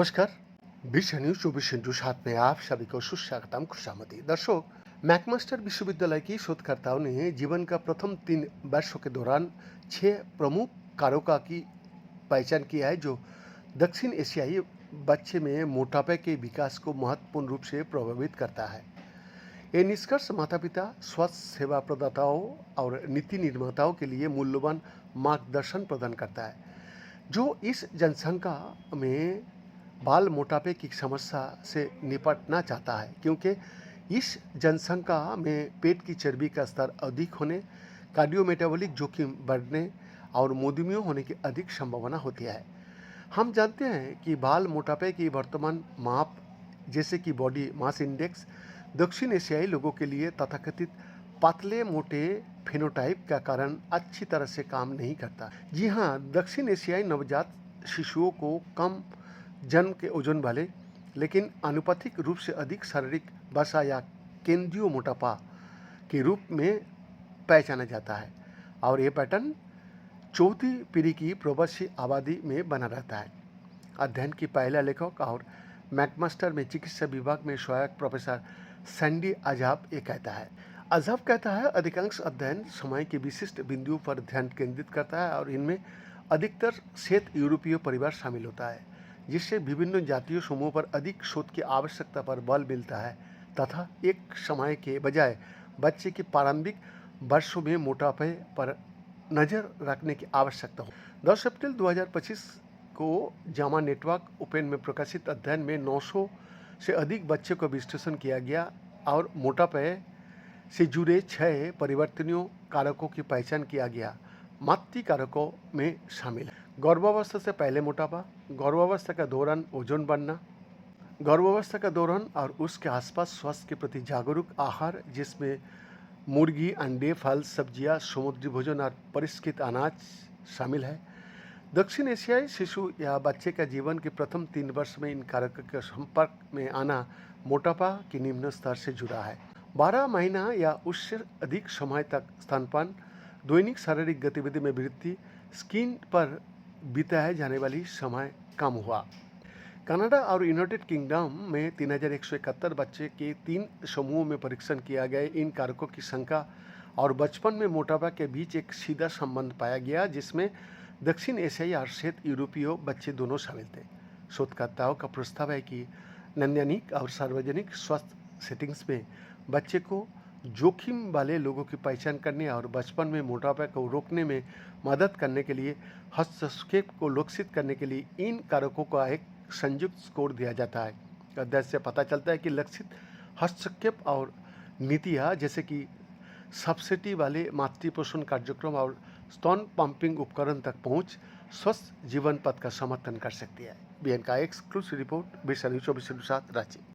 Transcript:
नमस्कार। विश्व न्यूज 24/7 में आप सभी को सुस्वागतम, खुशामदी। दर्शक, मैकमास्टर विश्वविद्यालय की शोधकर्ताओं ने जीवन का प्रथम 3 वर्षों के दौरान 6 प्रमुख कारकों की पहचान की है जो दक्षिण एशियाई बच्चे में मोटापे के विकास को महत्वपूर्ण रूप से प्रभावित करता है। ये निष्कर्ष माता-पिता, स्वास्थ्य सेवा प्रदाताओं और नीति निर्माताओं के लिए मूल्यवान मार्गदर्शन प्रदान करता है, जो इस जनसंख्या में बाल मोटापे की समस्या से निपटना चाहता है, क्योंकि इस जनसंख्या में पेट की चर्बी का स्तर अधिक होने, कार्डियोमेटाबॉलिक जोखिम बढ़ने और मधुमेह होने की अधिक संभावना होती है। हम जानते हैं कि बाल मोटापे की वर्तमान माप, जैसे कि बॉडी मास इंडेक्स, दक्षिण एशियाई लोगों के लिए तथाकथित पतले मोटे फेनोटाइप का कारण अच्छी तरह से काम नहीं करता। जी हाँ, दक्षिण एशियाई नवजात शिशुओं को कम जन्म के ओजन वाले लेकिन आनुपातिक रूप से अधिक शारीरिक वसा या केंद्रीय मोटापा के रूप में पहचाना जाता है, और ये पैटर्न चौथी पीढ़ी की प्रवासी आबादी में बना रहता है। अध्ययन की पहला लेखक और मैकमास्टर में चिकित्सा विभाग में सहायक प्रोफेसर सैंडी अजाब ये कहता है। अजाब कहता है, अधिकांश अध्ययन समय के विशिष्ट बिंदुओं पर ध्यान केंद्रित करता है और इनमें अधिकतर श्वेत यूरोपीय परिवार शामिल होता है, जिससे विभिन्न जातीय समूहों पर अधिक शोध की आवश्यकता पर बल मिलता है तथा एक समय के बजाय बच्चे के प्रारंभिक वर्षों में मोटापे पर नज़र रखने की आवश्यकता हो। 10 अप्रैल 2025 को जामा नेटवर्क ओपन में प्रकाशित अध्ययन में 900 से अधिक बच्चों का विश्लेषण किया गया और मोटापे से जुड़े 6 परिवर्तनीय कारकों की पहचान किया गया। मातृ कारकों में शामिल है गर्भावस्था से पहले मोटापा, गर्भावस्था के दौरान ओजन बढ़ना, गर्भावस्था के दौरान और उसके आसपास स्वास्थ्य के प्रति जागरूक आहार, जिसमें मुर्गी, अंडे, फल, सब्जियां, समुद्री भोजन और परिष्कृत अनाज शामिल है। दक्षिण एशियाई शिशु या बच्चे का जीवन के प्रथम 3 वर्ष में इन कारकों के संपर्क में आना मोटापा के निम्न स्तर से जुड़ा है। 12 महीना या उससे अधिक समय तक स्तनपान, दैनिक शारीरिक गतिविधि में वृद्धि, स्किन पर बिताए जाने वाली समय कम हुआ। कनाडा और यूनाइटेड किंगडम में 3171 बच्चे के 3 समूहों में परीक्षण किया गया। इन कारकों की संख्या और बचपन में मोटापा के बीच एक सीधा संबंध पाया गया, जिसमें दक्षिण एशियाई और श्वेत यूरोपीय बच्चे दोनों शामिल थे। शोधकर्ताओं का प्रस्ताव है कि नैदानिक और सार्वजनिक स्वास्थ्य सेटिंग्स में बच्चे को जोखिम वाले लोगों की पहचान करने और बचपन में मोटापा को रोकने में मदद करने के लिए हस्तक्षेप को लक्षित करने के लिए इन कारकों का एक संयुक्त स्कोर दिया जाता है। अध्ययन से पता चलता है कि लक्षित हस्तक्षेप और नीतियाँ, जैसे कि सब्सिडी वाले मातृ पोषण कार्यक्रम और स्तन पंपिंग उपकरण तक पहुँच, स्वस्थ जीवन पथ का समर्थन कर सकती है। बीएन का एक्सक्लूसिव रिपोर्ट, विश्व न्यूज 24/7 रांची।